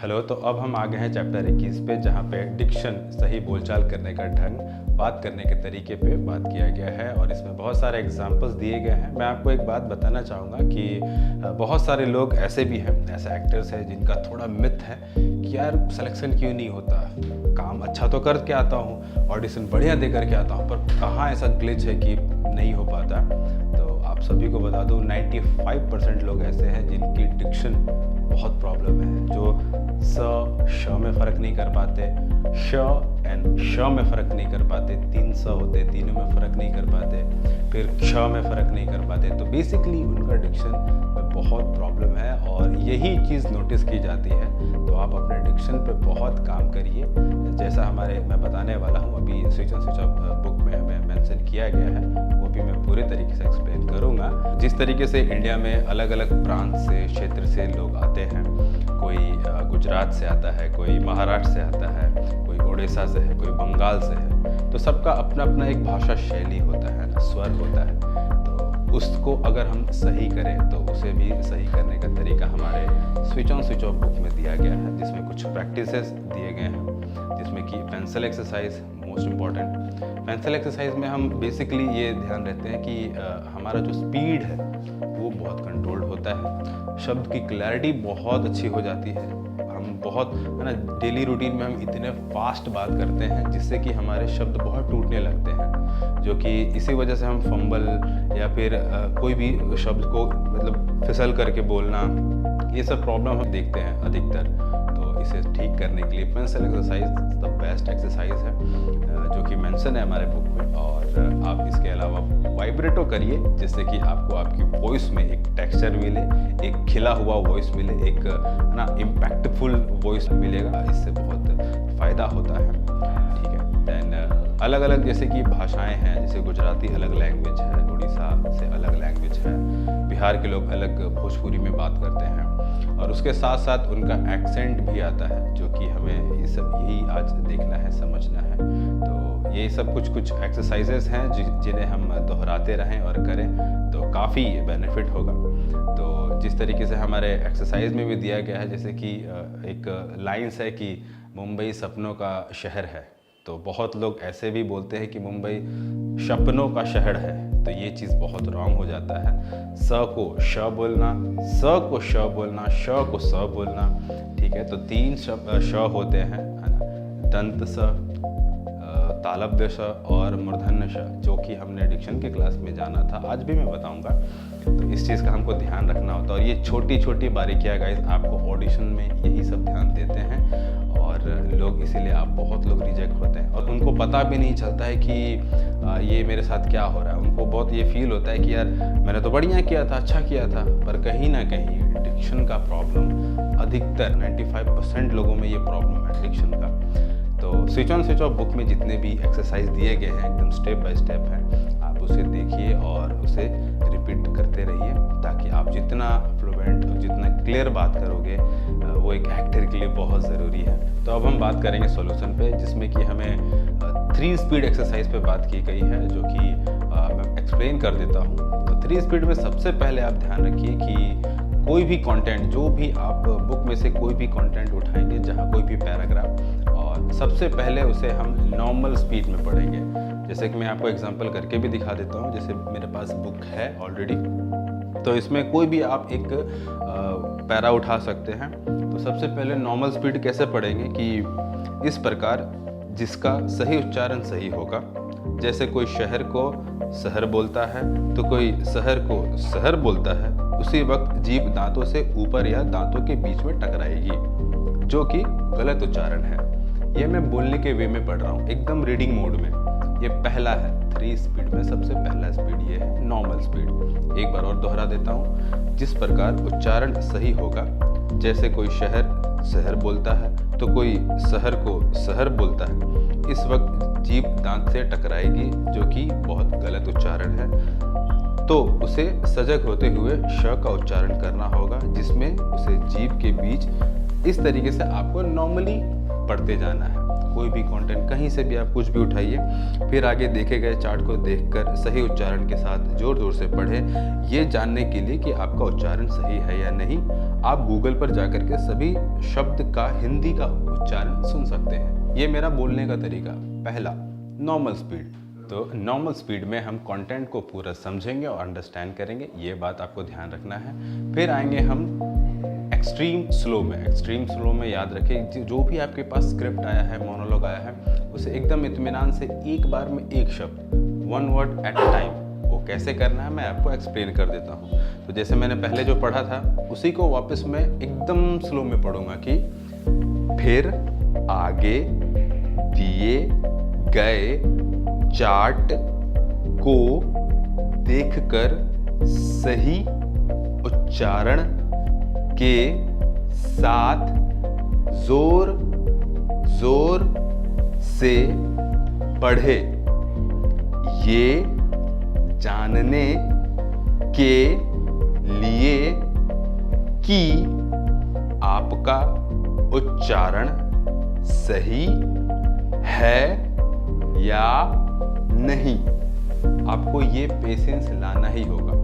Hello. तो अब हम आ गए हैं चैप्टर 21 पे, जहाँ पे डिक्शन, सही बोलचाल करने का ढंग, बात करने के तरीके पे बात किया गया है और इसमें बहुत सारे एग्जांपल्स दिए गए हैं। मैं आपको एक बात बताना चाहूँगा कि बहुत सारे लोग ऐसे भी हैं, ऐसे एक्टर्स हैं जिनका थोड़ा मिथ है कि यार सिलेक्शन क्यों नहीं होता, काम अच्छा तो करके आता हूँ, ऑडिशन बढ़िया दे करके आता हूँ, पर कहाँ ऐसा ग्लिच है कि नहीं हो पाता। तो आप सभी को बता दूँ 95% लोग ऐसे हैं जिनकी डिक्शन बहुत प्रॉब्लम है, जो श में फ़र्क नहीं कर पाते, श एंड श में फ़र्क नहीं कर पाते, 3 स होते, तीनों में फ़र्क नहीं कर पाते, फिर क्ष में फ़र्क नहीं कर पाते। तो बेसिकली उनका डिक्शन में बहुत प्रॉब्लम है और यही चीज़ नोटिस की जाती है। तो आप अपने डिक्शन पे बहुत काम करिए, जैसा मैं बताने वाला हूँ अभी switch on switch off book में हमें मेंशन किया गया है, वो भी मैं पूरे तरीके से एक्सप्लेन करूँगा। जिस तरीके से इंडिया में अलग अलग प्रांत से, क्षेत्र से लोग आते हैं, कोई गुजरात से आता है, कोई महाराष्ट्र से आता है, कोई उड़ीसा से है, कोई बंगाल से है, तो सबका अपना अपना एक भाषा शैली होता है, स्वर होता है। तो उसको अगर हम सही करें तो उसे भी सही करने का तरीका हमारे switch on switch off book में दिया गया है, जिसमें कुछ प्रैक्टिसेस दिए गए हैं, जिसमें कि pencil exercise most important. Pencil exercise में हम बेसिकली ये ध्यान रखते हैं कि हमारा जो स्पीड है वो बहुत कंट्रोल्ड होता है, शब्द की क्लैरिटी बहुत अच्छी हो जाती है। हम बहुत है ना, डेली रूटीन में हम इतने फास्ट बात करते हैं जिससे कि हमारे शब्द बहुत टूटने लगते हैं, जो कि इसी वजह से हम फंबल या फिर कोई भी शब्द को मतलब फिसल करके बोलना, ये सब प्रॉब्लम हम देखते हैं अधिकतर। तो इसे ठीक करने के लिए pencil exercise the best exercise है, जो कि मेंशन है हमारे बुक में। और आप इसके अलावा वाइब्रेटो करिए, जिससे कि आपको आपकी वॉइस में एक टेक्सचर मिले, एक खिला हुआ वॉइस मिले, एक ना इम्पैक्टफुल वॉइस मिलेगा, इससे बहुत फ़ायदा होता है। ठीक है। दैन अलग अलग जैसे कि भाषाएं हैं, जैसे गुजराती अलग लैंग्वेज है, उड़ीसा से अलग लैंग्वेज है, बिहार के लोग अलग भोजपुरी में बात करते हैं, और उसके साथ साथ उनका एक्सेंट भी आता है, जो कि हमें ये सब यही आज देखना है, समझना है। तो ये सब कुछ एक्सरसाइजेस हैं जिन्हें हम दोहराते रहें और करें तो काफ़ी बेनिफिट होगा। तो जिस तरीके से हमारे एक्सरसाइज में भी दिया गया है, जैसे कि एक लाइन्स है कि मुंबई सपनों का शहर है, तो बहुत लोग ऐसे भी बोलते हैं कि मुंबई सपनों का शहर है, तो ये चीज़ बहुत रॉन्ग हो जाता है। स को श बोलना, स को श बोलना, श को स बोलना। ठीक है। तो 3 श होते हैं, है ना, दंत स, तालव्य श और मूर्धन्य श, जो कि हमने डिक्शन के क्लास में जाना था, आज भी मैं बताऊंगा। तो इस चीज़ का हमको ध्यान रखना होता है, और ये छोटी छोटी बारीकियाँ गाइस आपको ऑडिशन में यही सब ध्यान देते हैं, और लोग इसीलिए आप बहुत लोग रिजेक्ट होते हैं और उनको पता भी नहीं चलता है कि ये मेरे साथ क्या हो रहा है। उनको बहुत ये फील होता है कि यार मैंने तो बढ़िया किया था, अच्छा किया था, पर कहीं ना कहीं डिक्शन का प्रॉब्लम अधिकतर 95% लोगों में ये प्रॉब्लम है डिक्शन का। तो switch on switch off book में जितने भी एक्सरसाइज दिए गए हैं एकदम स्टेप बाय स्टेप हैं, आप उसे देखिए और उसे रिपीट करते रहिए, ताकि आप जितना फ्लुएंट और जितना क्लियर बात करोगे वो एक एक्टर के लिए बहुत ज़रूरी है। तो अब हम बात करेंगे सॉल्यूशन पे, जिसमें कि हमें 3 स्पीड एक्सरसाइज पे बात की गई है, जो कि मैं एक्सप्लेन कर देता हूँ। तो 3 स्पीड में सबसे पहले आप ध्यान रखिए कि कोई भी कंटेंट, जो भी आप बुक में से कोई भी कंटेंट उठाएंगे, जहाँ कोई भी पैराग्राफ, और सबसे पहले उसे हम नॉर्मल स्पीड में पढ़ेंगे। जैसे कि मैं आपको एग्जांपल करके भी दिखा देता हूँ। जैसे मेरे पास बुक है ऑलरेडी, तो इसमें कोई भी आप एक पैरा उठा सकते हैं। तो सबसे पहले नॉर्मल स्पीड कैसे पढ़ेंगे कि इस प्रकार, जिसका सही उच्चारण सही होगा। जैसे कोई शहर को शहर बोलता है तो कोई शहर को शहर बोलता है, उसी वक्त जीभ दांतों से ऊपर या दांतों के बीच में टकराएगी, जो कि गलत उच्चारण है। ये मैं बोलने के वे में पढ़ रहा हूँ, एकदम रीडिंग मोड में। ये पहला है 3 स्पीड में, सबसे पहला स्पीड ये है नॉर्मल स्पीड। एक बार और दोहरा देता हूँ। जिस प्रकार उच्चारण सही होगा, जैसे कोई शहर शहर बोलता है तो कोई शहर को शहर बोलता है, इस वक्त जीभ दांत से टकराएगी, जो कि बहुत गलत उच्चारण है। तो उसे सजग होते हुए श का उच्चारण करना होगा, जिसमें उसे जीभ के बीच इस तरीके से आपको नॉर्मली पढ़ते जाना है। कोई भी कंटेंट कहीं से भी आप कुछ भी उठाइए, फिर आगे देखे गए चार्ट को देखकर सही उच्चारण के साथ जोर जोर से पढ़ें। ये जानने के लिए कि आपका उच्चारण सही है या नहीं, आप गूगल पर जाकर के सभी शब्द का हिंदी का उच्चारण सुन सकते हैं। ये मेरा बोलने का तरीका। पहला, नॉर्मल स्पीड। तो नॉर्मल स्पीड में हम कंटेंट को पूरा समझेंगे और अंडरस्टैंड करेंगे, ये बात आपको ध्यान रखना है। फिर आएंगे हम एक्सट्रीम स्लो में। एक्सट्रीम स्लो में याद रखें, जो भी आपके पास स्क्रिप्ट आया है, मोनोलॉग आया है, उसे एकदम इत्मीनान से एक बार में एक शब्द, one word at a time, वो कैसे करना है मैं आपको एक्सप्लेन कर देता हूँ। तो जैसे मैंने पहले जो पढ़ा था उसी को वापस मैं एकदम स्लो में पढ़ूंगा कि फिर आगे दिए गए चार्ट को देखकर सही उच्चारण के साथ जोर जोर से पढ़े। ये जानने के लिए कि आपका उच्चारण सही है या नहीं। आपको ये पेशेंस लाना ही होगा।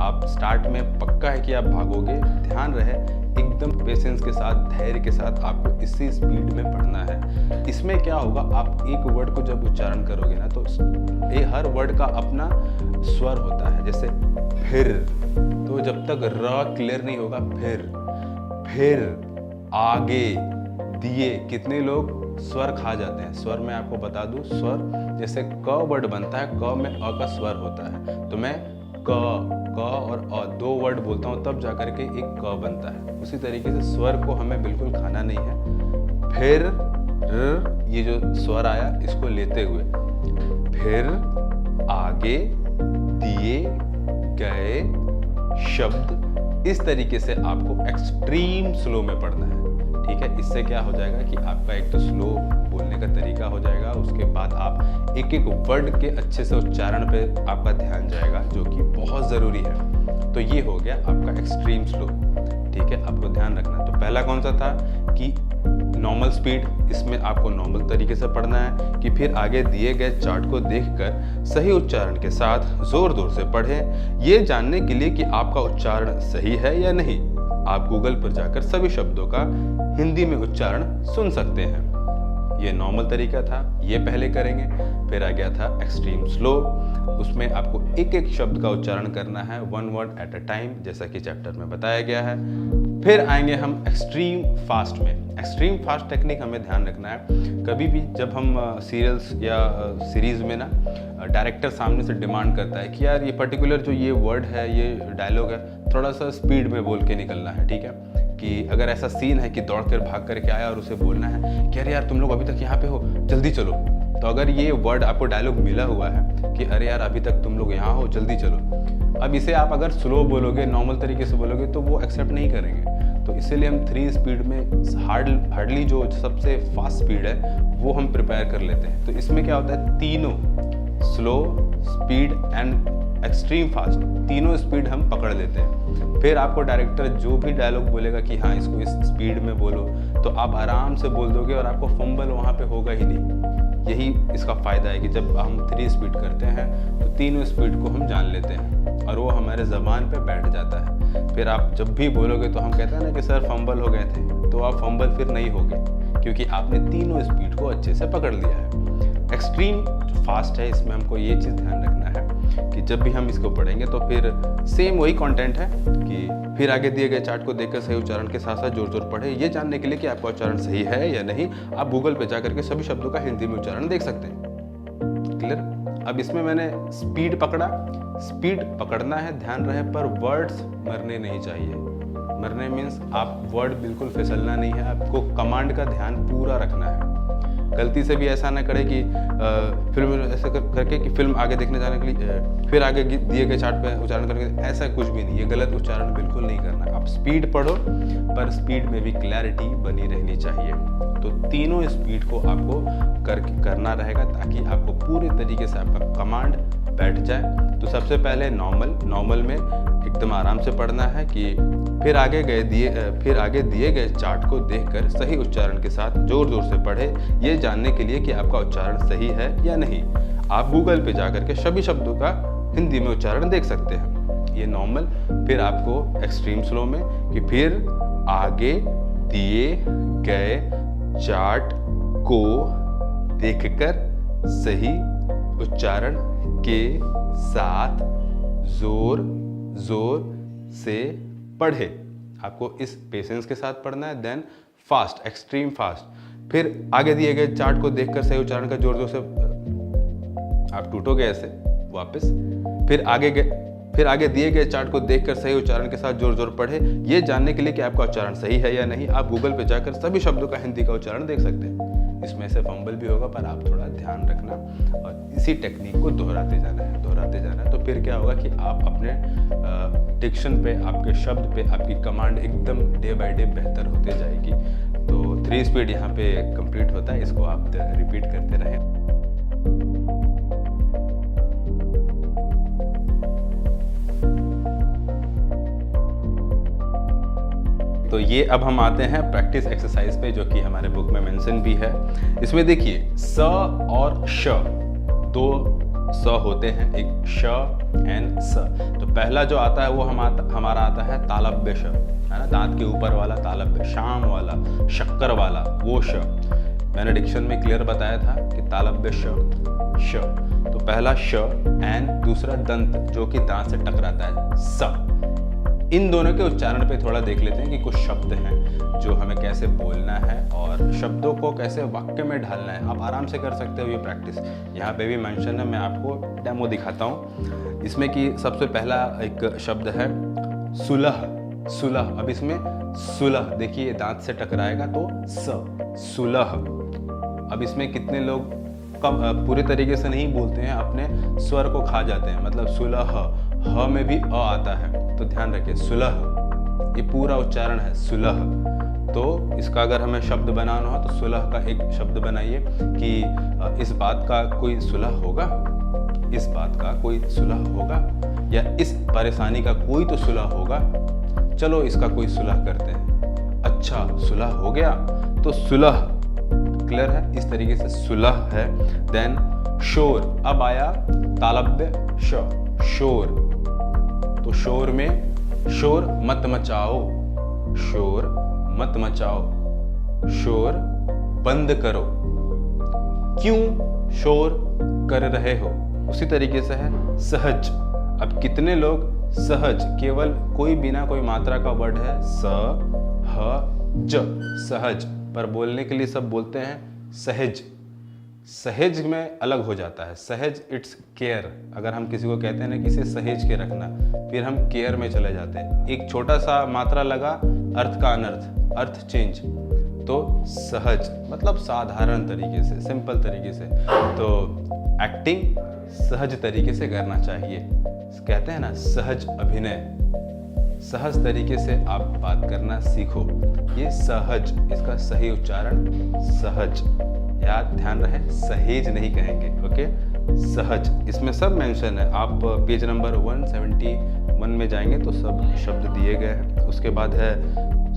आप स्टार्ट में पक्का है कि आप भागोगे, ध्यान रहे एकदम पेशेंस के साथ, धैर्य के साथ आपको इसी स्पीड में पढ़ना है। इसमें क्या होगा, आप एक वर्ड को जब उच्चारण करोगे ना, तो ये हर वर्ड का अपना स्वर होता है। जैसे फिर, तो जब तक र क्लियर नहीं होगा, फिर आगे दिए, कितने लोग स्वर खा जाते हैं। स्वर में आपको बता दूं, स्वर जैसे क वर्ड बनता है, क में अ का स्वर होता है, तो मैं क और अ दो वर्ड बोलता हूँ तब जाकर के एक क बनता है। उसी तरीके से स्वर को हमें बिल्कुल खाना नहीं है। फिर र, ये जो स्वर आया इसको लेते हुए, फिर आगे दिए गए शब्द, इस तरीके से आपको एक्सट्रीम स्लो में पढ़ना है। ठीक है, इससे क्या हो जाएगा कि आपका एक तो स्लो बोलने का तरीका हो जाएगा, उसके बाद आप एक एक वर्ड के अच्छे से उच्चारण पे आपका ध्यान जाएगा, जो कि बहुत ज़रूरी है। तो ये हो गया आपका एक्सट्रीम स्लो। ठीक है, आपको ध्यान रखना। तो पहला कौन सा था कि नॉर्मल स्पीड, इसमें आपको नॉर्मल तरीके से पढ़ना है कि फिर आगे दिए गए चार्ट को देखकर सही उच्चारण के साथ जोर जोर से पढ़ें, ये जानने के लिए कि आपका उच्चारण सही है या नहीं। आप गूगल पर जाकर सभी शब्दों का हिंदी में उच्चारण सुन सकते हैं। ये नॉर्मल तरीका था, ये पहले करेंगे। फिर आ गया था एक्सट्रीम स्लो, उसमें आपको एक एक शब्द का उच्चारण करना है, one word at a time, जैसा कि चैप्टर में बताया गया है। फिर आएंगे हम एक्सट्रीम फास्ट में। एक्सट्रीम फास्ट टेक्निक हमें ध्यान रखना है। कभी भी जब हम सीरियल्स या सीरीज़ में ना, डायरेक्टर सामने से डिमांड करता है कि यार ये पर्टिकुलर जो ये वर्ड है, ये डायलॉग है, थोड़ा सा स्पीड में बोल के निकलना है। ठीक है, कि अगर ऐसा सीन है कि दौड़ कर भाग करके आया और उसे बोलना है कि अरे यार तुम लोग अभी तक यहाँ पे हो, जल्दी चलो, तो अगर ये वर्ड आपको डायलॉग मिला हुआ है कि अरे यार अभी तक तुम लोग यहाँ हो, जल्दी चलो, अब इसे आप अगर स्लो बोलोगे, नॉर्मल तरीके से बोलोगे, तो वो एक्सेप्ट नहीं करेंगे। तो इसीलिए हम 3 स्पीड में हार्डली जो सबसे फास्ट स्पीड है वो हम प्रिपेयर कर लेते हैं। तो इसमें क्या होता है, तीनों slow, speed and extreme fast, तीनों स्पीड हम पकड़ लेते हैं। फिर आपको डायरेक्टर जो भी डायलॉग बोलेगा कि हाँ इसको इस स्पीड में बोलो, तो आप आराम से बोल दोगे और आपको फंबल वहाँ पे होगा ही नहीं। यही इसका फ़ायदा है कि जब हम 3 स्पीड करते हैं तो तीनों स्पीड को हम जान लेते हैं और वो हमारे ज़बान पे बैठ जाता है। फिर आप जब भी बोलोगे तो हम कहते हैं ना कि सर फंबल हो गए थे, तो आप फंबल फिर नहीं होगे, क्योंकि आपने तीनों स्पीड को अच्छे से पकड़ लिया है। एक्सट्रीम फास्ट है, इसमें हमको ये चीज़ ध्यान रखना है कि जब भी हम इसको पढ़ेंगे तो फिर सेम वही कंटेंट है कि फिर आगे दिए गए चार्ट को देखकर सही उच्चारण के साथ साथ जोर जोर पढ़े, ये जानने के लिए कि आपका उच्चारण सही है या नहीं। आप गूगल पे जाकर के सभी शब्दों का हिंदी में उच्चारण देख सकते हैं। क्लियर? अब इसमें मैंने स्पीड पकड़ा, स्पीड पकड़ना है, ध्यान रहे, पर वर्ड्स मरने नहीं चाहिए। मरने मीन्स आप वर्ड बिल्कुल फिसलना नहीं है, आपको कमांड का ध्यान पूरा रखना है। गलती से भी ऐसा ना करे कि फिल्म ऐसे करके कि फिल्म आगे देखने जाने के लिए फिर आगे दिए गए चार्ट पे उच्चारण करके, ऐसा कुछ भी नहीं, ये गलत उच्चारण बिल्कुल नहीं करना। आप स्पीड पढ़ो, पर स्पीड में भी क्लैरिटी बनी रहनी चाहिए। तो तीनों स्पीड को आपको करना रहेगा ताकि आपको पूरे तरीके से आपका कमांड बैठ जाए। तो सबसे पहले नॉर्मल में एकदम आराम से पढ़ना है कि फिर आगे दिए गए चार्ट को देखकर सही उच्चारण के साथ जोर जोर से पढ़े, ये जानने के लिए कि आपका उच्चारण सही है या नहीं। आप गूगल पे जाकर के सभी शब्दों का हिंदी में उच्चारण देख सकते हैं, ये नॉर्मल। फिर आपको एक्सट्रीम स्लो में कि फिर आगे दिए गए चार्ट को देखकर सही उच्चारण के साथ जोर जोर से पढ़े। आपको इस पेशेंस के साथ पढ़ना है। Then fast, extreme fast. फिर आगे दिए गए चार्ट को देखकर सही उच्चारण का जोर जोर से, आप टूटोगे ऐसे वापस। फिर आगे दिए गए चार्ट को देखकर सही उच्चारण के साथ जोर जोर पढ़े, ये जानने के लिए कि आपका उच्चारण सही है या नहीं। आप गूगल पे जाकर सभी शब्दों का हिंदी का उच्चारण देख सकते हैं। इसमें से फंबल भी होगा, पर आप थोड़ा ध्यान रखना और इसी टेक्निक को दोहराते जाना है। तो फिर क्या होगा कि आप अपने डिक्शन पे, आपके शब्द पे, आपकी कमांड एकदम डे बाय डे बेहतर होते जाएगी। तो 3 स्पीड यहाँ पे कंप्लीट होता है, इसको आप रिपीट करते रहें। तो ये अब हम आते हैं प्रैक्टिस एक्सरसाइज पे, जो कि हमारे बुक में मेंशन भी है। इसमें देखिए स और श, 2 स होते हैं, एक श एंड स। तो पहला जो आता है वो हमारा आता है तालव्य श, है ना, दांत के ऊपर वाला तालव्य, शाम वाला, शक्कर वाला वो श। मैंने डिक्शन में क्लियर बताया था कि तालव्य श। तो पहला श एंड दूसरा दंत जो कि दांत से टकराता है, स। इन दोनों के उच्चारण पे थोड़ा देख लेते हैं कि कुछ शब्द हैं जो हमें कैसे बोलना है और शब्दों को कैसे वाक्य में ढालना है। आप आराम से कर सकते हो ये प्रैक्टिस। यहाँ पे भी मेंशन है, मैं आपको डेमो दिखाता हूँ। इसमें कि सबसे पहला एक शब्द है सुलह। अब इसमें सुलह देखिए, दांत से टकराएगा तो सुलह। अब इसमें कितने लोग पूरे तरीके से नहीं बोलते हैं, अपने स्वर को खा जाते हैं। मतलब सुलह, ह में भी अ आता है, तो ध्यान रखिए सुलह, ये पूरा उच्चारण है सुलह। तो इसका अगर हमें शब्द बनाना हो तो सुलह का एक शब्द बनाइए कि इस बात का कोई सुलह होगा, इस बात का कोई सुलह होगा, या इस परेशानी का कोई तो सुलह होगा, चलो इसका कोई सुलह करते हैं। अच्छा सुलह हो गया, तो सुलह क्लियर है, इस तरीके से सुलह है। देन शोर, अब आया तालव्य श, शोर। तो शोर में शोर मत मचाओ, शोर मत मचाओ, शोर बंद करो, क्यों शोर कर रहे हो। उसी तरीके से है सहज। अब कितने लोग सहज, केवल कोई बिना कोई मात्रा का वर्ड है, स ह ज, सहज, पर बोलने के लिए सब बोलते हैं सहज। सहेज में अलग हो जाता है, सहज इट्स केयर। अगर हम किसी को कहते हैं ना कि इसे सहेज के रखना, फिर हम केयर में चले जाते हैं। एक छोटा सा मात्रा लगा, अर्थ का अनर्थ, अर्थ चेंज। तो सहज मतलब साधारण तरीके से, सिंपल तरीके से। तो एक्टिंग सहज तरीके से करना चाहिए। कहते हैं ना सहज अभिनय, सहज तरीके से आप बात करना सीखो। ये सहज, इसका सही उच्चारण सहज, याद ध्यान रहे, सहेज नहीं कहेंगे। ओके, सहज, इसमें सब मेंशन है। आप पेज नंबर 171 में जाएंगे तो सब शब्द दिए गए हैं। उसके बाद है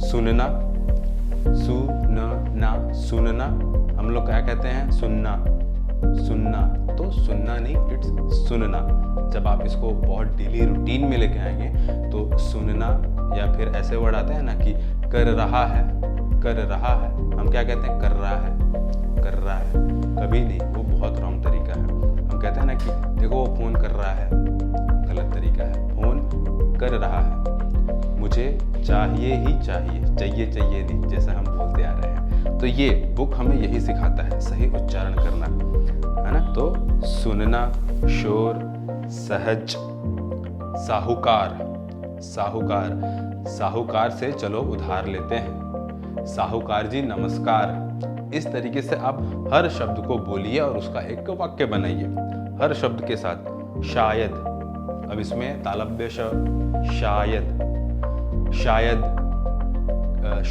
सुनना, सुनना, सुनना। हम लोग क्या कहते हैं, सुनना, सुनना। तो सुनना नहीं, इट्स सुनना। जब आप इसको बहुत डेली रूटीन में लेके आएंगे तो सुनना, या फिर ऐसे वर्ड आते हैं ना कि कर रहा है, कर रहा है। हम क्या कहते हैं, कर रहा है, कर रहा है। कभी नहीं, वो बहुत रॉन्ग तरीका है। हम कहते हैं ना कि देखो वो फोन कर रहा है, गलत तरीका है। फोन कर रहा है, मुझे चाहिए ही चाहिए, चाहिए चाहिए नहीं, जैसा हम बोलते आ रहे हैं। तो ये बुक हमें यही सिखाता है, सही उच्चारण करना, है ना। तो सुनना, शोर, सहज, साहूकार, साहूकार, साहूकार से चलो उधार लेते हैं, साहूकार जी नमस्कार। इस तरीके से आप हर शब्द को बोलिए और उसका एक वाक्य बनाइए हर शब्द के साथ। शायद, अब इसमें तालव्य श, शायद, शायद,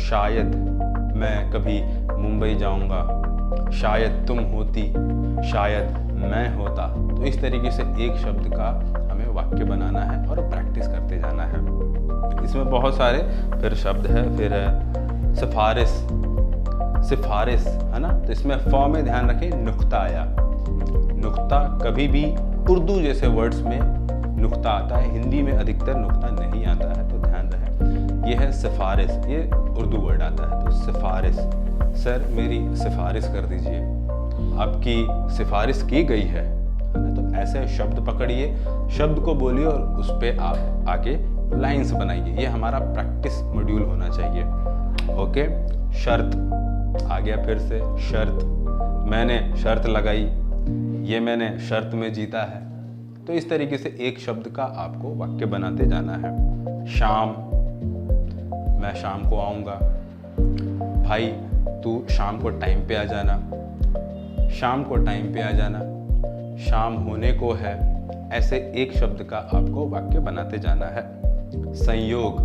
शायद मैं कभी मुंबई जाऊंगा, शायद तुम होती, शायद मैं होता। तो इस तरीके से एक शब्द का हमें वाक्य बनाना है और प्रैक्टिस करते जाना है। इसमें बहुत सारे फिर शब्द है, फिर सिफारिश, सिफारिश है ना। तो इसमें फ में ध्यान रखें नुक्ता आया। नुक्ता कभी भी उर्दू जैसे वर्ड्स में नुक्ता आता है, हिंदी में अधिकतर नुक्ता नहीं आता है, तो ध्यान रहे। ये है सिफारिश, ये उर्दू वर्ड आता है। तो सिफारिश, सर मेरी सिफारिश कर दीजिए, आपकी सिफारिश की गई है ना। तो ऐसे शब्द पकड़िए, शब्द को बोलिए और उस पर आप आगे लाइन्स बनाइए। ये हमारा प्रैक्टिस मॉड्यूल होना चाहिए। ओके। शर्त आ गया, फिर से शर्त, मैंने शर्त लगाई, ये मैंने शर्त में जीता है। तो इस तरीके से एक शब्द का आपको वाक्य बनाते जाना है। शाम, मैं शाम को आऊँगा। भाई तू शाम को टाइम पे आ जाना, शाम को टाइम पे आ जाना। शाम होने को है। ऐसे एक शब्द का आपको वाक्य बनाते जाना है। संयोग,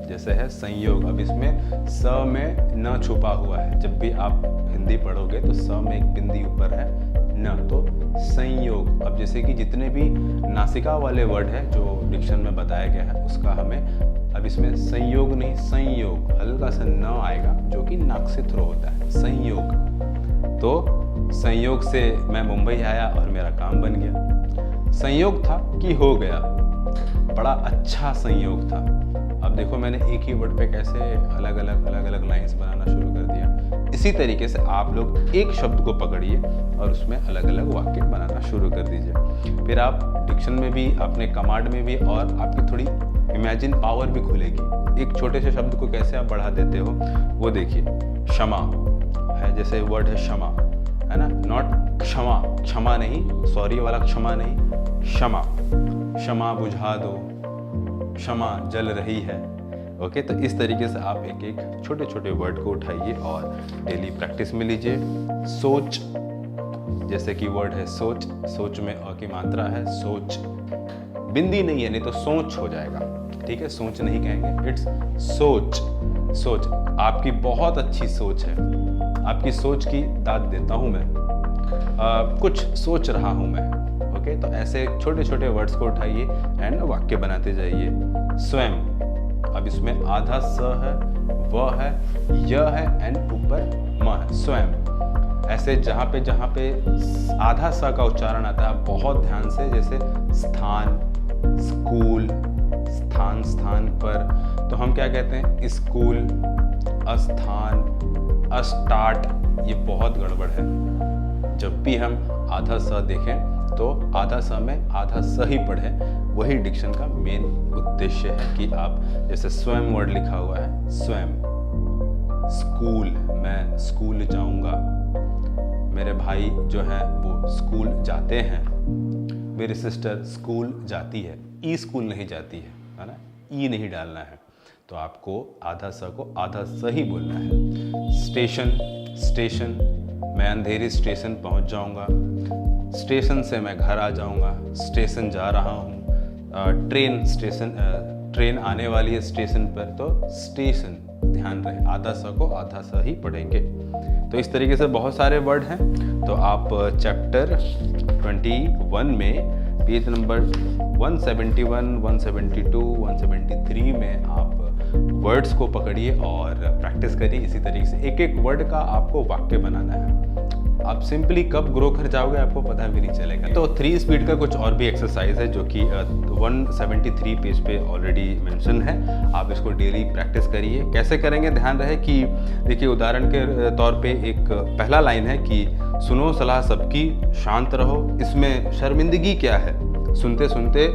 जैसे है संयोग, अब इसमें स में न छुपा हुआ है। जब भी आप हिंदी पढ़ोगे तो स में एक बिंदी ऊपर है न, तो संयोग। अब जैसे कि जितने भी नासिका वाले वर्ड है जो डिक्शन में बताया गया है, उसका हमें अब इसमें संयोग नहीं, संयोग, हल्का सा न आएगा जो कि नाक से थ्रो होता है, संयोग। तो संयोग से मैं मुंबई आया और मेरा काम बन गया। संयोग था कि हो गया, बड़ा अच्छा संयोग था। अब देखो मैंने एक ही वर्ड पे कैसे अलग अलग लाइंस बनाना शुरू कर दिया। इसी तरीके से आप लोग एक शब्द को पकड़िए और उसमें अलग अलग वाक्य बनाना शुरू कर दीजिए। फिर आप डिक्शन में भी, अपने कमांड में भी, और आपकी थोड़ी इमेजिन पावर भी खुलेगी। एक छोटे से शब्द को कैसे आप बढ़ा देते हो वो देखिए। क्षमा है, जैसे वर्ड है क्षमा, है ना, नॉट क्षमा, क्षमा नहीं, सॉरी वाला क्षमा नहीं, क्षमा। क्षमा बुझा दो, क्षमा जल रही है। ओके। तो इस तरीके से आप एक एक छोटे छोटे वर्ड को उठाइए और डेली प्रैक्टिस में लीजिए। सोच, जैसे कि वर्ड है सोच, सोच में अ की मात्रा है, सोच, बिंदी नहीं है, नहीं तो सोच हो जाएगा। ठीक है, सोच नहीं कहेंगे, इट्स सोच। सोच, आपकी बहुत अच्छी सोच है, आपकी सोच की दाद देता हूं मैं, कुछ सोच रहा हूं मैं। ओके। तो ऐसे छोटे छोटे वर्ड्स को उठाइए एंड वाक्य बनाते जाइए। स्वयं, अब इसमें आधा स है, व है, य है एंड ऊपर म है, स्वयं। ऐसे जहाँ पे आधा स का उच्चारण आता है बहुत ध्यान से, जैसे स्थान, स्कूल, स्थान, स्थान पर, तो हम क्या कहते हैं, स्कूल, अस्थान, अस्टार्ट। ये बहुत गड़बड़ है। जब भी हम आधा स देखें तो आधा स में आधा स ही पढ़ें। वही डिक्शन का मेन उद्देश्य है कि आप, जैसे स्वयं वर्ड लिखा हुआ है, स्वयं, स्कूल, मैं स्कूल जाऊंगा, मेरे भाई जो है वो स्कूल जाते हैं, मेरी सिस्टर स्कूल जाती है, ई स्कूल नहीं जाती है ना, ई नहीं डालना है। तो आपको आधा स को आधा स ही बोलना है। स्टेशन, स्टेशन, मैं अंधेरी स्टेशन पहुंच जाऊंगा, स्टेशन से मैं घर आ जाऊंगा, स्टेशन जा रहा हूं, ट्रेन, स्टेशन, ट्रेन आने वाली है स्टेशन पर, तो स्टेशन। ध्यान रहे आधा स को आधा स ही पढ़ेंगे। तो इस तरीके से बहुत सारे वर्ड हैं। तो आप चैप्टर 21 में पेज नंबर 171, 172, 173 में आप वर्ड्स को पकड़िए और प्रैक्टिस करिए। इसी तरीके से एक एक वर्ड का आपको वाक्य बनाना है। आप सिंपली कब ग्रो कर जाओगे आपको पता भी नहीं चलेगा। तो 3 स्पीड का कुछ और भी एक्सरसाइज है जो कि 173 पेज पे ऑलरेडी मेंशन है। आप इसको डेली प्रैक्टिस करिए। कैसे करेंगे, ध्यान रहे कि देखिए उदाहरण के तौर पे एक पहला लाइन है कि सुनो सलाह सबकी, शांत रहो। इसमें शर्मिंदगी क्या है, सुनते सुनते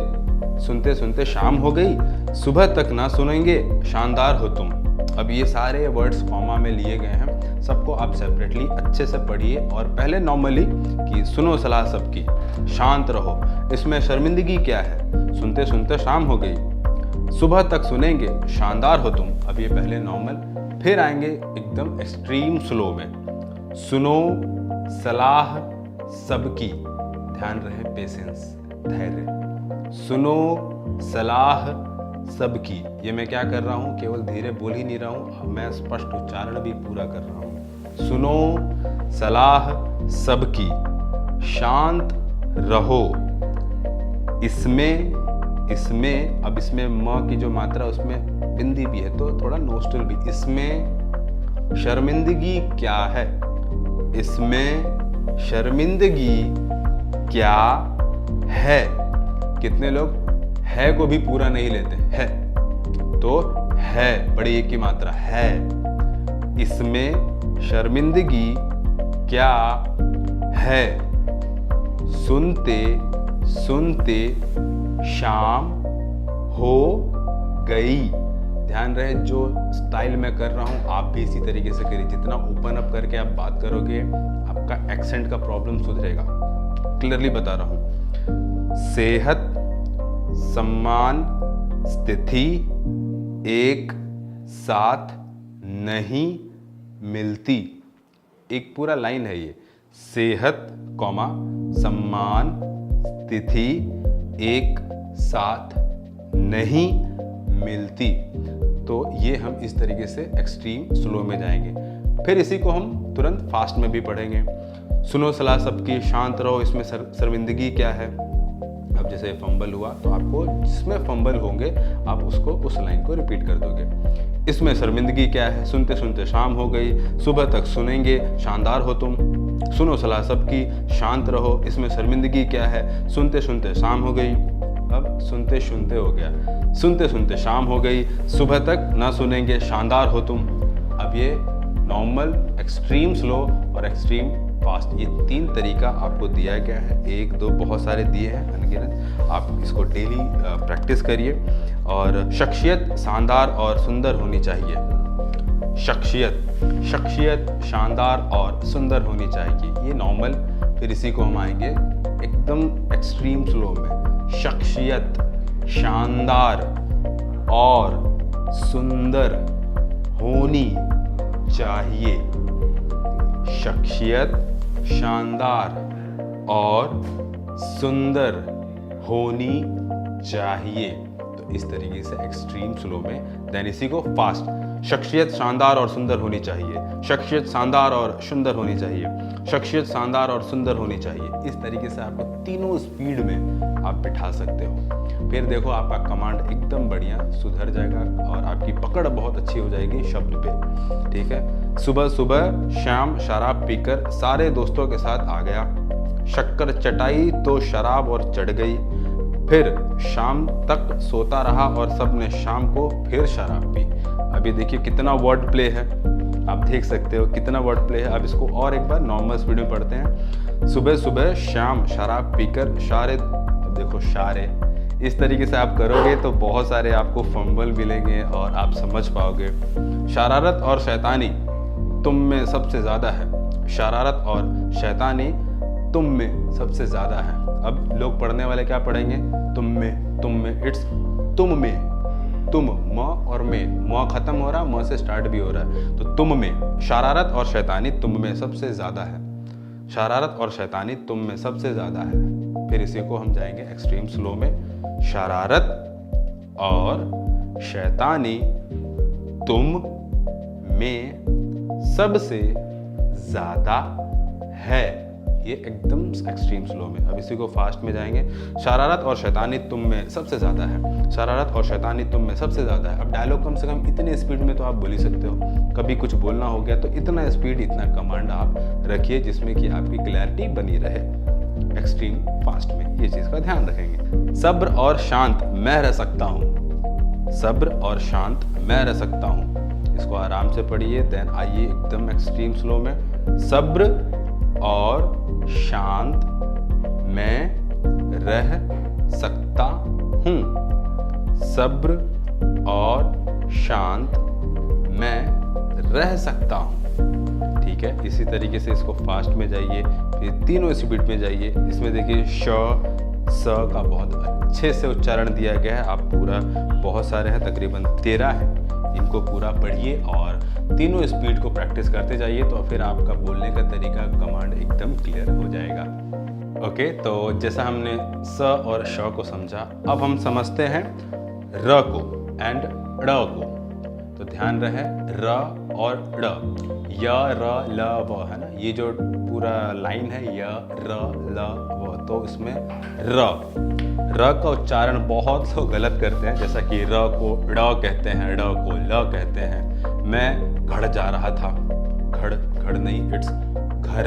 सुनते सुनते शाम हो गई, सुबह तक ना सुनेंगे, शानदार हो तुम। अब ये सारे वर्ड्स कॉमा में लिए गए हैं, सबको आप सेपरेटली अच्छे से पढ़िए। और पहले नॉर्मली कि सुनो सलाह सबकी, शांत रहो, इसमें शर्मिंदगी क्या है, सुनते सुनते शाम हो गई, सुबह तक सुनेंगे, शानदार हो तुम। अब ये पहले नॉर्मल, फिर आएंगे एकदम एक्सट्रीम स्लो में, सुनो सलाह सबकी, ध्यान रहे, पेशेंस, धैर्य, सुनो सलाह सबकी। ये मैं क्या कर रहा हूँ, केवल धीरे बोल ही नहीं रहा हूँ, मैं स्पष्ट उच्चारण भी पूरा कर रहा हूँ। सुनो सलाह सबकी, शांत रहो। इसमें अब इसमें म की जो मात्रा उसमें बिंदी भी है तो थोड़ा नोस्टल भी। इसमें शर्मिंदगी क्या है? इसमें शर्मिंदगी क्या है? कितने लोग है को भी पूरा नहीं लेते? है तो है बड़ी एक की मात्रा है। इसमें शर्मिंदगी क्या है? सुनते सुनते शाम हो गई। ध्यान रहे जो स्टाइल मैं कर रहा हूं आप भी इसी तरीके से करिए। जितना ओपन अप करके आप बात करोगे आपका एक्सेंट का प्रॉब्लम सुधरेगा। क्लियरली बता रहा हूं। सेहत, सम्मान, स्थिति एक साथ नहीं मिलती। एक पूरा लाइन है ये। सेहत कॉमा सम्मान स्थिति एक साथ नहीं मिलती। तो ये हम इस तरीके से एक्सट्रीम स्लो में जाएंगे। फिर इसी को हम तुरंत फास्ट में भी पढ़ेंगे। सुनो सलाह सबकी, शांत रहो। इसमें शर्मिंदगी क्या है? अब जैसे फंबल हुआ तो आपको जिसमें फंबल होंगे आप उसको उस लाइन को रिपीट कर दोगे। इसमें शर्मिंदगी क्या है? सुनते सुनते शाम हो गई, सुबह तक सुनेंगे, शानदार हो तुम। सुनो सलाह सबकी, शांत रहो। इसमें शर्मिंदगी क्या है? सुनते सुनते शाम हो गई। अब सुनते सुनते हो गया, सुनते सुनते शाम हो गई, सुबह तक ना सुनेंगे, शानदार हो तुम। अब ये नॉर्मल, एक्सट्रीम स्लो और एक्सट्रीम फास्ट, ये 3 तरीका आपको दिया गया है। 1 2 बहुत सारे दिए हैं अनगिनत। आप इसको डेली प्रैक्टिस करिए। और शख्सियत शानदार और सुंदर होनी चाहिए। शख्सियत शानदार और सुंदर होनी चाहिए, ये नॉर्मल। फिर इसी को हम आएंगे एकदम एक्सट्रीम स्लो में। शख्सियत शानदार और सुंदर होनी चाहिए। शख्सियत शानदार और सुंदर होनी चाहिए। तो इस तरीके से एक्सट्रीम स्लो में। देन इसी को फास्ट। शख्सियत शानदार और सुंदर होनी चाहिए। शख्सियत शानदार और सुंदर होनी चाहिए। शख्सियत शानदार और सुंदर होनी चाहिए। इस तरीके से आपको तीनों स्पीड में आप बिठा सकते हो। फिर देखो आपका कमांड एकदम बढ़िया सुधर जाएगा और आपकी पकड़ बहुत अच्छी हो जाएगी शब्द पे। ठीक है। सुबह सुबह शाम शराब पीकर सारे दोस्तों के साथ आ गया। शक्कर चटाई तो शराब और चढ़ गई। फिर शाम तक सोता रहा और सबने शाम को फिर शराब पी। अभी देखिए कितना वर्ड प्ले है, आप देख सकते हो कितना वर्ड प्ले है। अब इसको और एक बार नॉर्मल स्पीड में पढ़ते हैं। सुबह सुबह शाम शराब पीकर सारे, अब देखो सारे, इस तरीके से आप करोगे तो बहुत सारे आपको फंबल मिलेंगे और आप समझ पाओगे। शरारत और शैतानी तुम में सबसे ज़्यादा है। शरारत और शैतानी तुम में सबसे ज़्यादा है। अब लोग पढ़ने वाले क्या पढ़ेंगे? तुम में, इट्स तुम में, तुम, म और में, म खत्म हो रहा, म से स्टार्ट भी हो रहा है। तो तुम में। शरारत और शैतानी तुम में सबसे ज़्यादा है। शरारत और शैतानी तुम में सबसे ज़्यादा है। फिर इसी को हम जाएंगे एक्सट्रीम स्लो में। शरारत और शैतानी तुम में सबसे ज़्यादा है। ये एकदम एक्सट्रीम स्लो में। अब इसी को फास्ट में जाएंगे। शरारत और शैतानी तुम में सबसे ज़्यादा है। शरारत और शैतानी तुम में सबसे ज़्यादा है। अब डायलॉग कम से कम इतने स्पीड में तो आप बोल ही सकते हो। कभी कुछ बोलना हो गया तो इतना स्पीड, इतना कमांड आप रखिए जिसमें कि आपकी क्लैरिटी बनी रहे। एक्सट्रीम फास्ट में ये चीज़ का ध्यान रखेंगे। सब्र और शांत मैं रह सकता हूँ। सब्र और शांत मैं रह सकता हूँ। इसको आराम से पढ़िए। देन आइए एकदम एक्सट्रीम स्लो में। सब्र और शांत मैं रह सकता हूँ। सब्र और शांत मैं रह सकता हूँ। ठीक है। इसी तरीके से इसको फास्ट में जाइए, फिर तीनों स्पीड में जाइए। इसमें देखिए श स का बहुत अच्छे से उच्चारण दिया गया है। आप पूरा, बहुत सारे हैं, तकरीबन 13 हैं, इनको पूरा पढ़िए और तीनों स्पीड को प्रैक्टिस करते जाइए। तो फिर आपका बोलने का तरीका, कमांड एकदम क्लियर हो जाएगा। ओके, तो जैसा हमने स और श को समझा, अब हम समझते हैं र को एंड ड़ को। तो ध्यान रहे र और ड़, य र ल व, है ना, ये जो पूरा लाइन है य र ल व, तो इसमें र का उच्चारण बहुत लोग गलत करते हैं, जैसा कि र को ड़ कहते हैं, ड़ को ल कहते हैं। मैं घर जा रहा था, घर नहीं, इट्स घर,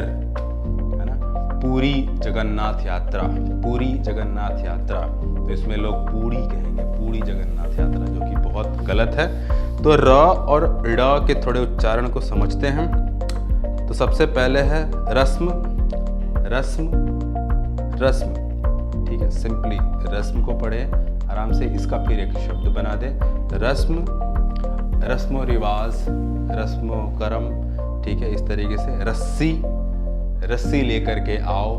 है ना। पूरी जगन्नाथ यात्रा, पूरी जगन्नाथ यात्रा, तो इसमें लोग पूरी कहेंगे, पूरी जगन्नाथ यात्रा, जो कि बहुत गलत है। तो र और ड़ के थोड़े उच्चारण को समझते हैं। तो सबसे पहले है रस्म, रस्म, रस्म, ठीक है, सिंपली रस्म को पढ़े आराम से, इसका फिर एक शब्द बना दे, रस्म, रस्म रिवाज, रस्म करम, ठीक है, इस तरीके से। रस्सी, रस्सी लेकर के आओ,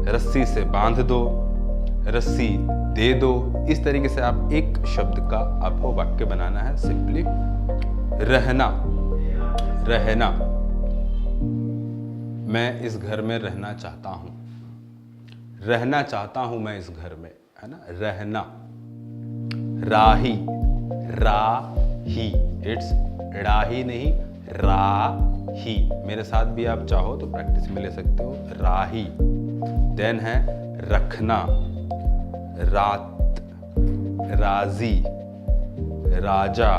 रस्सी से बांध दो, रस्सी दे दो, इस तरीके से आप एक शब्द का आपको वाक्य बनाना है। सिंपली रहना, रहना, मैं इस घर में रहना चाहता हूं, रहना चाहता हूं मैं इस घर में, है ना, रहना। राही, राही, इट्स राही नहीं, राही, मेरे साथ भी आप चाहो तो प्रैक्टिस में ले सकते हो, राही। देन है रखना, रात, राजी, राजा,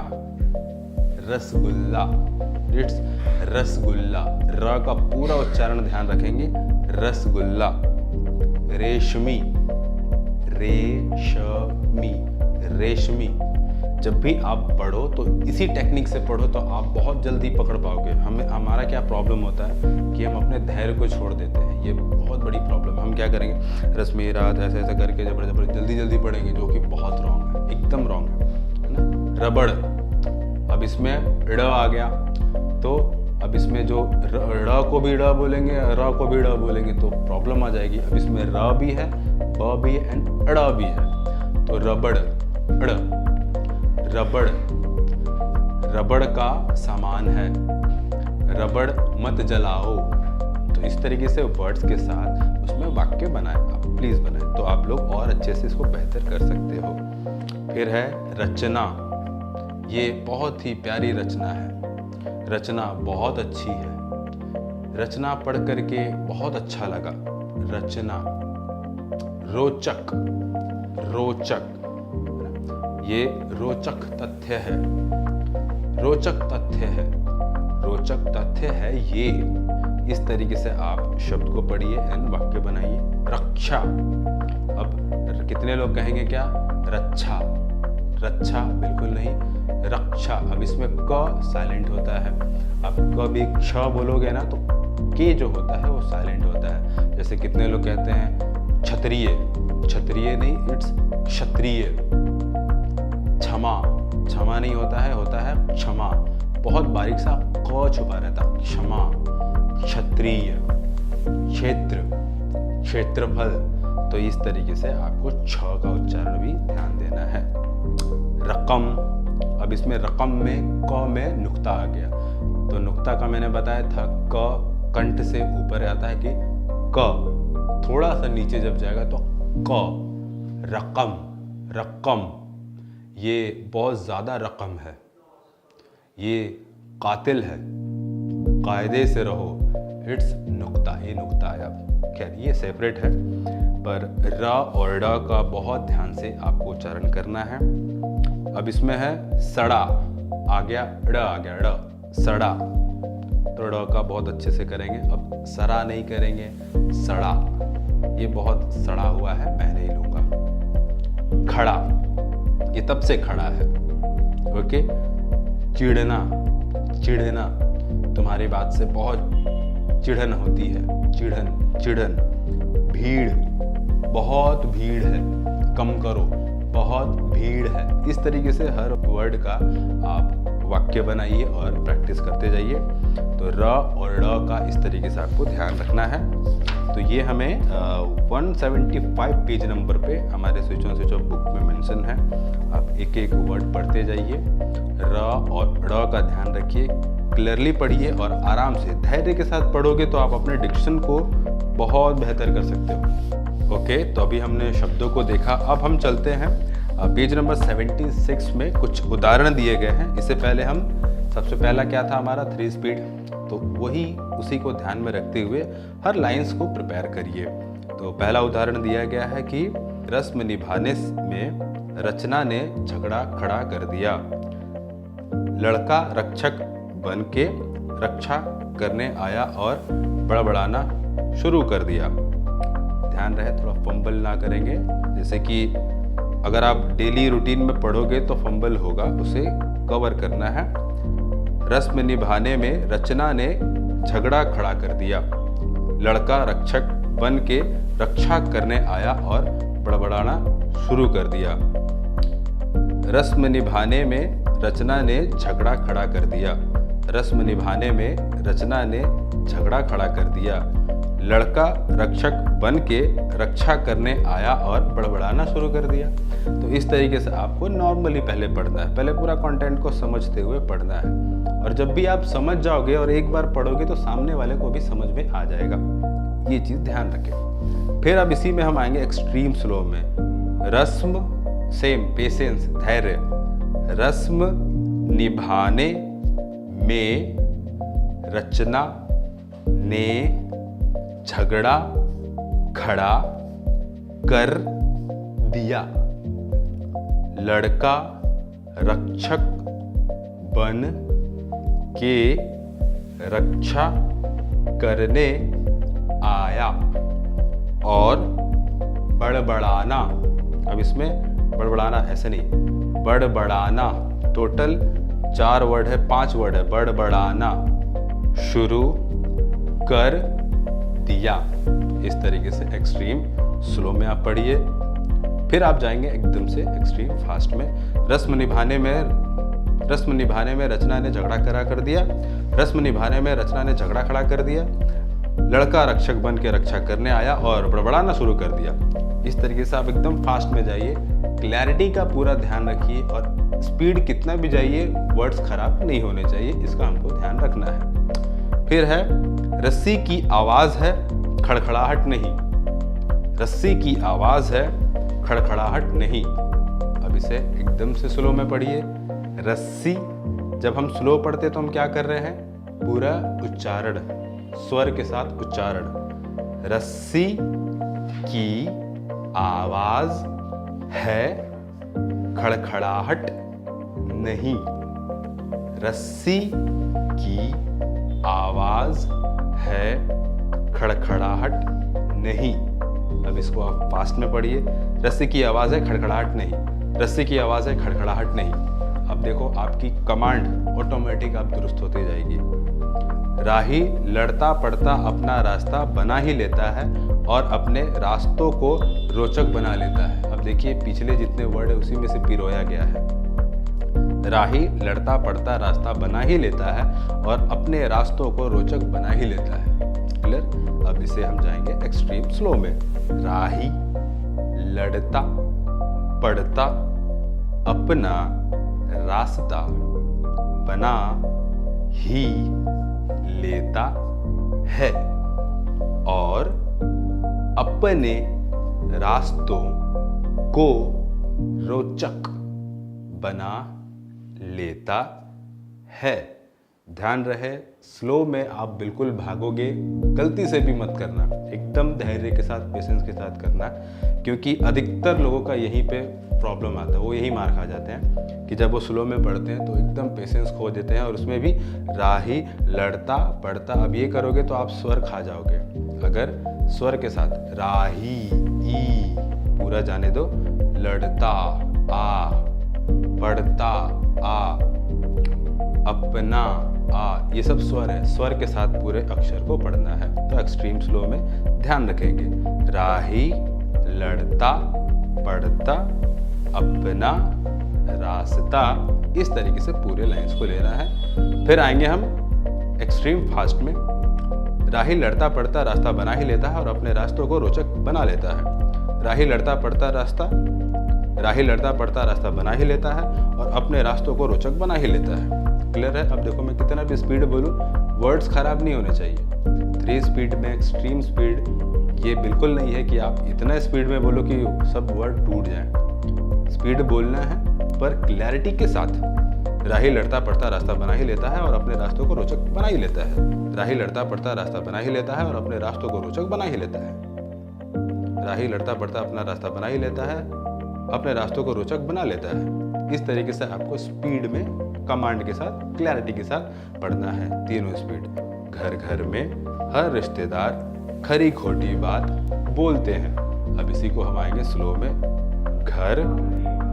रसगुल्ला, इट्स रसगुल्ला, र का पूरा उच्चारण ध्यान रखेंगे, रसगुल्ला। रेशमी, रेशमी, रेशमी, जब भी आप पढ़ो तो इसी टेक्निक से पढ़ो तो आप बहुत जल्दी पकड़ पाओगे। हमारा क्या प्रॉब्लम होता है कि हम अपने धैर्य को छोड़ देते हैं, ये बहुत बड़ी प्रॉब्लम है। हम क्या करेंगे, रश्मि रात ऐसा ऐसा करके जबर जल्दी जल्दी पढ़ेंगे, जो कि बहुत रॉन्ग है, एकदम रॉन्ग है ना। रबड़, अब इसमें ड़ आ गया, तो अब इसमें जो ड़ को भी ड़ बोलेंगे, र को भी ड़ बोलेंगे, तो प्रॉब्लम आ जाएगी। अब इसमें र भी है, ब भी है एंड अड़ भी है, तो रबड़, अड़, रबड़, रबड़ का सामान है, रबड़ मत जलाओ। तो इस तरीके से वर्ड्स के साथ उसमें वाक्य बनाएं, आप प्लीज बनाएं, तो आप लोग और अच्छे से इसको बेहतर कर सकते हो। फिर है रचना, ये बहुत ही प्यारी रचना है, रचना बहुत अच्छी है, रचना पढ़ करके बहुत अच्छा लगा, रचना। रोचक, रोचक, ये रोचक तथ्य है, रोचक तथ्य है, रोचक तथ्य है ये। इस तरीके से आप शब्द को पढ़िए एंड वाक्य बनाइए। रक्षा, अब कितने लोग कहेंगे क्या, रक्षा, रक्षा, बिल्कुल नहीं, रक्षा। अब इसमें क साइलेंट होता है, अब कभी क्ष बोलोगे ना तो के जो होता है वो साइलेंट होता है। जैसे कितने लोग कहते हैं क्षत्रिय, क्षत्रिय नहीं, इट्स क्षत्रिय। क्षमा, क्षमा नहीं होता है, होता है क्षमा, बहुत बारीक सा क छुपा रहता, क्षमा। क्षत्रिय, क्षेत्र, क्षेत्रफल, तो इस तरीके से आपको छ का उच्चारण भी ध्यान देना है। रकम, अब इसमें रकम में क में नुक्ता आ गया, तो नुक्ता का मैंने बताया था क कंठ से ऊपर आता है कि क, थोड़ा सा नीचे जब जाएगा तो क। रकम, रकम, ये बहुत ज़्यादा रकम है, ये कातिल है, कायदे से रहो, इट्स नुक्ता, ये नुक्ता है। अब खैर ये सेपरेट है, पर र और ड का बहुत ध्यान से आपको उच्चारण करना है। अब इसमें है सड़ा, आ गया ड़, आ गया ड़, सड़ा, तो ड़ का बहुत अच्छे से करेंगे। अब सड़ा नहीं करेंगे, सड़ा, ये बहुत सड़ा हुआ है, मैं नहीं लूंगा। खड़ा, ये तब से खड़ा है, ओके। चिढ़ना, चिढ़ना, तुम्हारी बात से बहुत चिढ़न होती है, चिढ़न, चिढ़न। भीड़, बहुत भीड़ है, कम करो, बहुत भीड़ है। इस तरीके से हर वर्ड का आप वाक्य बनाइए और प्रैक्टिस करते जाइए। तो र और ड़ का इस तरीके से आपको ध्यान रखना है। तो ये हमें 175 पेज नंबर पे हमारे switch on switch off book में मेंशन है। आप एक एक वर्ड पढ़ते जाइए, र और ड़ का ध्यान रखिए, क्लियरली पढ़िए और आराम से धैर्य के साथ पढ़ोगे तो आप अपने डिक्शन को बहुत बेहतर कर सकते हो। ओके, तो अभी हमने शब्दों को देखा, अब हम चलते हैं पेज नंबर 76 में कुछ उदाहरण दिए गए हैं। इससे पहले हम सबसे पहला क्या था हमारा 3 स्पीड, तो वही उसी को ध्यान में रखते हुए हर लाइंस को प्रिपेयर करिए। तो पहला उदाहरण दिया गया है कि रस्म निभाने में रचना ने झगड़ा खड़ा कर दिया। लड़का रक्षक बन के रक्षा करने आया और बड़बड़ाना शुरू कर दिया। ध्यान रहे थोड़ा फंबल ना करेंगे, जैसे कि अगर आप डेली रूटीन में पढ़ोगे तो फंबल होगा, उसे कवर करना है। रस्म निभाने में रचना ने झगड़ा खड़ा कर दिया। लड़का रक्षक बन के रक्षा करने आया और बड़बड़ाना शुरू कर दिया। रस्म निभाने में रचना ने झगड़ा खड़ा कर दिया। रस्म निभाने में रचना ने झगड़ा खड़ा कर दिया। लड़का रक्षक बन के रक्षा करने आया और बड़बड़ाना शुरू कर दिया। तो इस तरीके से आपको नॉर्मली पहले पढ़ना है, पहले पूरा कंटेंट को समझते हुए पढ़ना है। और जब भी आप समझ जाओगे और एक बार पढ़ोगे तो सामने वाले को भी समझ में आ जाएगा, ये चीज़ ध्यान रखें। फिर अब इसी में हम आएंगे एक्सट्रीम स्लो में। रस्म सेम पेशेंस धैर्य। रस्म निभाने में रचना ने झगड़ा खड़ा कर दिया। लड़का रक्षक बन के रक्षा करने आया और बड़बड़ाना, अब इसमें बड़बड़ाना ऐसे नहीं, बड़बड़ाना टोटल 4 वर्ड है, 5 वर्ड है, बड़बड़ाना शुरू कर दिया। इस तरीके से एक्सट्रीम स्लो में आप पढ़िए। फिर आप जाएंगे एकदम से एक्सट्रीम फास्ट में। रस्म निभाने में रचना ने झगड़ा खड़ा कर दिया। रस्म निभाने में रचना ने झगड़ा खड़ा कर दिया। लड़का रक्षक बन के रक्षा करने आया और बड़बड़ाना शुरू कर दिया। इस तरीके से आप एकदम फास्ट में जाइए। क्लैरिटी का पूरा ध्यान रखिए और स्पीड कितना भी जाइए वर्ड्स खराब नहीं होने चाहिए, इसका हमको ध्यान रखना है। फिर है रस्सी की आवाज है खड़खड़ाहट नहीं। रस्सी की आवाज है खड़खड़ाहट नहीं। अब इसे एकदम से स्लो में पढ़िए। रस्सी, जब हम स्लो पढ़ते तो हम क्या कर रहे हैं, पूरा उच्चारण स्वर के साथ उच्चारण। रस्सी की आवाज है खड़खड़ाहट नहीं। रस्सी की आवाज है खड़खड़ाहट नहीं। अब इसको आप फास्ट में पढ़िए। रस्सी की आवाज है खड़खड़ाहट नहीं। रस्सी की आवाज है खड़खड़ाहट नहीं। अब देखो आपकी कमांड ऑटोमेटिक आप दुरुस्त होती जाएगी। राही लड़ता पड़ता अपना रास्ता बना ही लेता है और अपने रास्तों को रोचक बना लेता है। अब देखिए पिछले जितने वर्ड है उसी में से पिरोया गया है। राही लड़ता पड़ता रास्ता बना ही लेता है और अपने रास्तों को रोचक बना ही लेता है। क्लियर? अब इसे हम जाएंगे एक्सट्रीम स्लो में। राही लड़ता पड़ता अपना रास्ता बना ही लेता है और अपने रास्तों को रोचक बना लेता है। ध्यान रहे स्लो में आप बिल्कुल भागोगे, गलती से भी मत करना, एकदम धैर्य के साथ पेशेंस के साथ करना, क्योंकि अधिकतर लोगों का यहीं पे प्रॉब्लम आता है, वो यही मार खा जाते हैं कि जब वो स्लो में पढ़ते हैं तो एकदम पेशेंस खो देते हैं और उसमें भी राही लड़ता पड़ता। अब ये करोगे तो आप स्वर खा जाओगे। अगर स्वर के साथ राही ई पूरा जाने दो, लड़ता आ, पढ़ता आ, अपना आ, ये सब स्वर है। स्वर के साथ पूरे अक्षर को पढ़ना है। तो एक्सट्रीम स्लो में ध्यान रखेंगे। राही लड़ता पढ़ता अपना रास्ता, इस तरीके से पूरे लाइंस को लेना है। फिर आएंगे हम एक्सट्रीम फास्ट में। राही लड़ता पड़ता रास्ता बना ही लेता है और अपने रास्तों को रोचक बना लेता है। राही लड़ता पड़ता रास्ता बना ही लेता है और अपने रास्तों को रोचक बना ही लेता है। क्लियर है? अब देखो मैं कितना भी स्पीड बोलूँ वर्ड्स खराब नहीं होने चाहिए। 3 स्पीड में एक्सट्रीम स्पीड ये बिल्कुल नहीं है कि आप इतना स्पीड में बोलो कि सब वर्ड टूट जाएं। स्पीड बोलना है पर क्लैरिटी के साथ। राही लड़ता पड़ता रास्ता बना ही लेता है और अपने रास्तों को रोचक बना ही लेता है। राही लड़ता पड़ता रास्ता बना ही लेता है और अपने रास्तों को रोचक बना ही लेता है। राही लड़ता पड़ता अपना रास्ता बना ही लेता है, अपने रास्तों को रोचक बना लेता है। इस तरीके से आपको स्पीड में कमांड के साथ, क्लैरिटी के साथ पढ़ना है तीनों स्पीड। घर घर में हर रिश्तेदार खरी खोटी बात बोलते हैं। अब इसी को हम आएंगे स्लो में। घर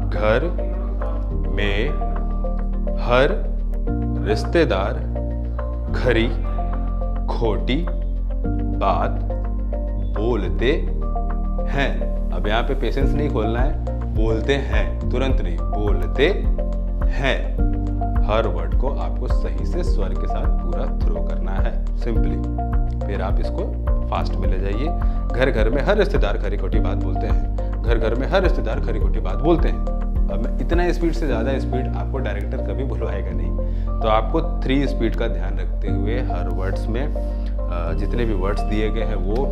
घर में हर रिश्तेदार खरी खोटी बात बोलते हैं। अब यहाँ पे पेशेंस नहीं खोलना है, बोलते हैं, तुरंत नहीं, बोलते हैं। हर वर्ड को आपको सही से स्वर के साथ पूरा थ्रो करना है, सिंपली। फिर आप इसको फास्ट में ले जाइए। घर घर में हर रिश्तेदार खरी खोटी बात बोलते हैं। घर घर में हर रिश्तेदार खरी खोटी बात बोलते हैं। अब इतना स्पीड से ज़्यादा स्पीड आपको डायरेक्टर कभी बुलवाएगा नहीं, तो आपको 3 स्पीड का ध्यान रखते हुए हर वर्ड्स में जितने भी वर्ड्स दिए गए हैं वो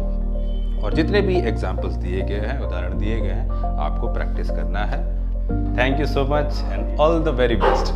और जितने भी एग्जाम्पल्स दिए गए हैं, उदाहरण दिए गए हैं, आपको प्रैक्टिस करना है। Thank you so much and all the very best.